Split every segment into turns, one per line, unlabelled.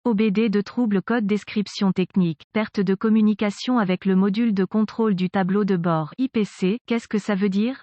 OBD de trouble code description technique, perte de communication avec le module de contrôle du tableau de bord IPC, qu'est-ce que ça veut dire?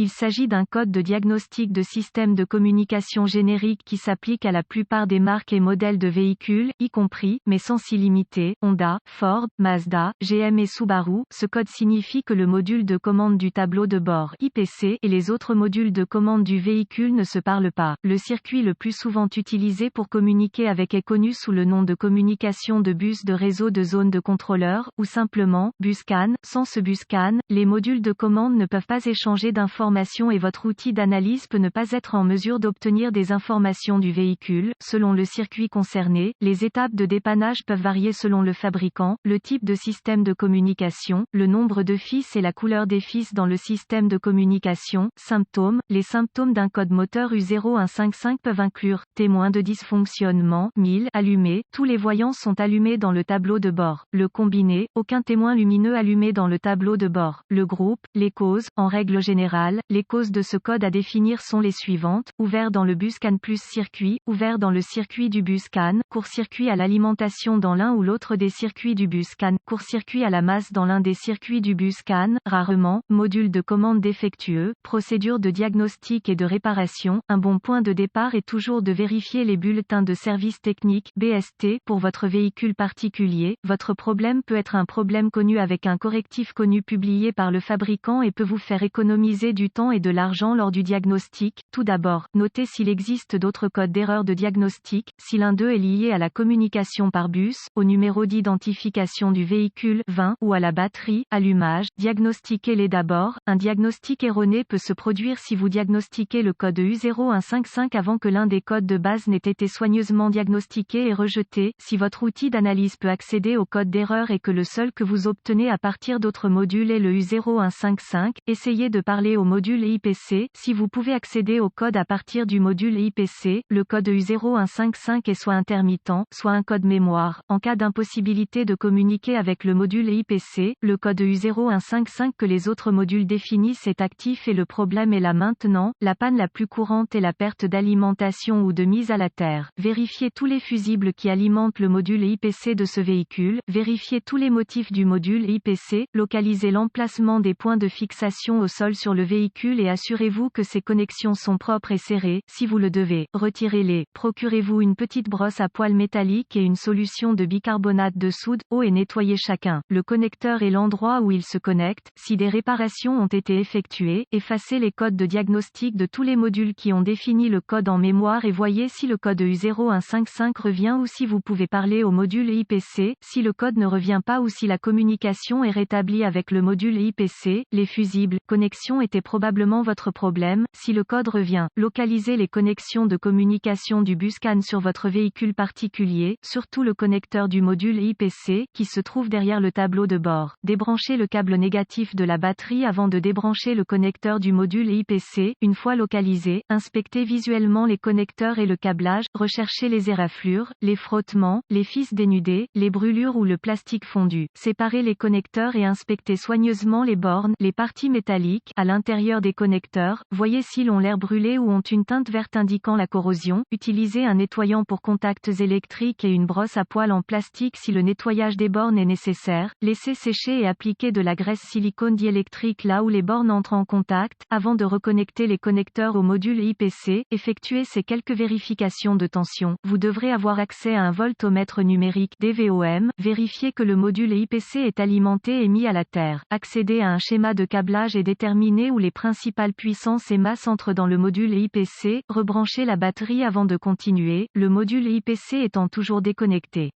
Il s'agit d'un code de diagnostic de système de communication générique qui s'applique à la plupart des marques et modèles de véhicules, y compris, mais sans s'y limiter, Honda, Ford, Mazda, GM et Subaru. Ce code signifie que le module de commande du tableau de bord IPC et les autres modules de commande du véhicule ne se parlent pas. Le circuit le plus souvent utilisé pour communiquer avec est connu sous le nom de communication de bus de réseau de zone de contrôleur, ou simplement, bus CAN. Sans ce bus CAN, les modules de commande ne peuvent pas échanger d'informations et votre outil d'analyse peut ne pas être en mesure d'obtenir des informations du véhicule. Selon le circuit concerné, les étapes de dépannage peuvent varier selon le fabricant, le type de système de communication, le nombre de fils et la couleur des fils dans le système de communication. Symptômes. Les symptômes d'un code moteur U0155 peuvent inclure témoins de dysfonctionnement, 1000 allumés, tous les voyants sont allumés dans le tableau de bord. Le combiné, aucun témoin lumineux allumé dans le tableau de bord. Le groupe, les causes, en règle générale, les causes de ce code à définir sont les suivantes: ouvert dans le bus CAN plus circuit, ouvert dans le circuit du bus CAN, court-circuit à l'alimentation dans l'un ou l'autre des circuits du bus CAN, court-circuit à la masse dans l'un des circuits du bus CAN, rarement, module de commande défectueux, procédure de diagnostic et de réparation. Un bon point de départ est toujours de vérifier les bulletins de service technique, BST, pour votre véhicule particulier. Votre problème peut être un problème connu avec un correctif connu publié par le fabricant et peut vous faire économiser du temps et de l'argent lors du diagnostic. Tout d'abord, notez s'il existe d'autres codes d'erreur de diagnostic, si l'un d'eux est lié à la communication par bus, au numéro d'identification du véhicule 20 ou à la batterie, allumage. Diagnostiquez-les d'abord. Un diagnostic erroné peut se produire si vous diagnostiquez le code U0155 avant que l'un des codes de base n'ait été soigneusement diagnostiqué et rejeté. Si votre outil d'analyse peut accéder au code d'erreur et que le seul que vous obtenez à partir d'autres modules est le U0155, essayez de parler au module IPC. Si vous pouvez accéder au code à partir du module IPC, le code U0155 est soit intermittent, soit un code mémoire. En cas d'impossibilité de communiquer avec le module IPC, le code U0155 que les autres modules définissent est actif et le problème est là maintenant. La panne la plus courante est la perte d'alimentation ou de mise à la terre. Vérifiez tous les fusibles qui alimentent le module IPC de ce véhicule. Vérifiez tous les motifs du module IPC. Localisez l'emplacement des points de fixation au sol sur le véhicule et assurez-vous que ces connexions sont propres et serrées. Si vous le devez, retirez-les. Procurez-vous une petite brosse à poils métallique et une solution de bicarbonate de soude, eau et nettoyez chacun. Le connecteur et l'endroit où il se connecte. Si des réparations ont été effectuées, effacez les codes de diagnostic de tous les modules qui ont défini le code en mémoire et voyez si le code U0155 revient ou si vous pouvez parler au module IPC. Si le code ne revient pas ou si la communication est rétablie avec le module IPC, les fusibles, connexions étaient probablement votre problème. Si le code revient, localisez les connexions de communication du bus CAN sur votre véhicule particulier, surtout le connecteur du module IPC, qui se trouve derrière le tableau de bord. Débranchez le câble négatif de la batterie avant de débrancher le connecteur du module IPC. Une fois localisé, inspectez visuellement les connecteurs et le câblage, recherchez les éraflures, les frottements, les fils dénudés, les brûlures ou le plastique fondu. Séparez les connecteurs et inspectez soigneusement les bornes, les parties métalliques, à l'intérieur des connecteurs. Voyez s'ils ont l'air brûlés ou ont une teinte verte indiquant la corrosion. Utilisez un nettoyant pour contacts électriques et une brosse à poils en plastique si le nettoyage des bornes est nécessaire. Laissez sécher et appliquer de la graisse silicone diélectrique là où les bornes entrent en contact. Avant de reconnecter les connecteurs au module IPC, effectuez ces quelques vérifications de tension. Vous devrez avoir accès à un voltomètre numérique DVOM. Vérifiez que le module IPC est alimenté et mis à la terre. Accédez à un schéma de câblage et déterminez où les principales puissances et masses entrent dans le module IPC. Rebranchez la batterie avant de continuer, le module IPC étant toujours déconnecté.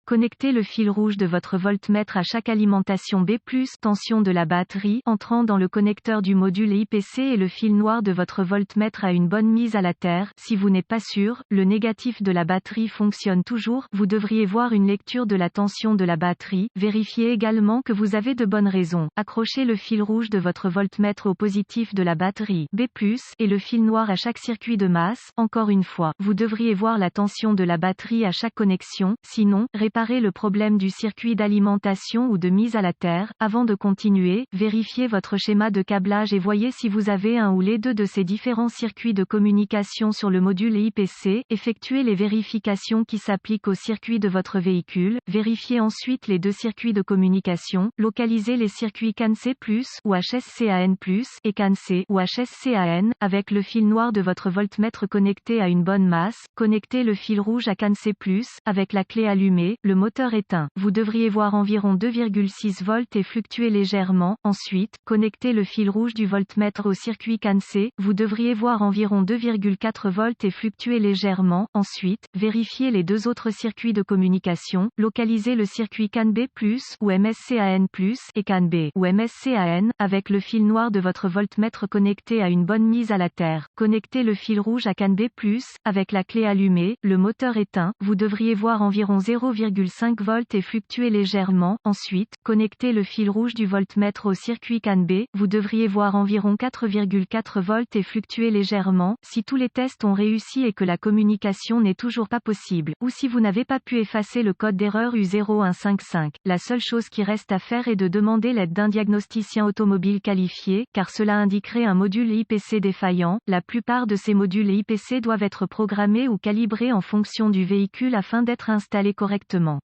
Connectez le fil rouge de votre voltmètre à chaque alimentation B+, tension de la batterie, entrant dans le connecteur du module IPC et le fil noir de votre voltmètre à une bonne mise à la terre. Si vous n'êtes pas sûr, le négatif de la batterie fonctionne toujours, vous devriez voir une lecture de la tension de la batterie. Vérifiez également que vous avez de bonnes raisons. Accrochez le fil rouge de votre voltmètre au positif de la batterie B+, et le fil noir à chaque circuit de masse. Encore une fois, vous devriez voir la tension de la batterie à chaque connexion, sinon, réparer le problème du circuit d'alimentation ou de mise à la terre. Avant de continuer, vérifiez votre schéma de câblage et voyez si vous avez un ou les deux de ces différents circuits de communication sur le module IPC. Effectuez les vérifications qui s'appliquent au circuit de votre véhicule. Vérifiez ensuite les deux circuits de communication. Localisez les circuits CAN-C+, ou HSCAN+, et CAN-C, ou HSCAN, avec le fil noir de votre voltmètre connecté à une bonne masse. Connectez le fil rouge à CAN-C+, avec la clé allumée, le moteur éteint. Vous devriez voir environ 2,6 volts et fluctuer légèrement. Ensuite, connectez le fil rouge du voltmètre au circuit CAN-C. Vous devriez voir environ 2,4 volts et fluctuer légèrement. Ensuite, vérifiez les deux autres circuits de communication. Localisez le circuit CAN-B+, ou MSCAN+, et CAN-B, ou MSCAN, avec le fil noir de votre voltmètre connecté à une bonne mise à la terre. Connectez le fil rouge à CAN-B+, avec la clé allumée, le moteur éteint. Vous devriez voir environ 0,5 volts et fluctuer légèrement. Ensuite, connectez le fil rouge du voltmètre au circuit CAN-B. Vous devriez voir environ 4,4 volts et fluctuer légèrement. Si tous les tests ont réussi et que la communication n'est toujours pas possible, ou si vous n'avez pas pu effacer le code d'erreur U0155, la seule chose qui reste à faire est de demander l'aide d'un diagnosticien automobile qualifié, car cela indiquerait un module IPC défaillant. La plupart de ces modules IPC doivent être programmés ou calibrés en fonction du véhicule afin d'être installés correctement.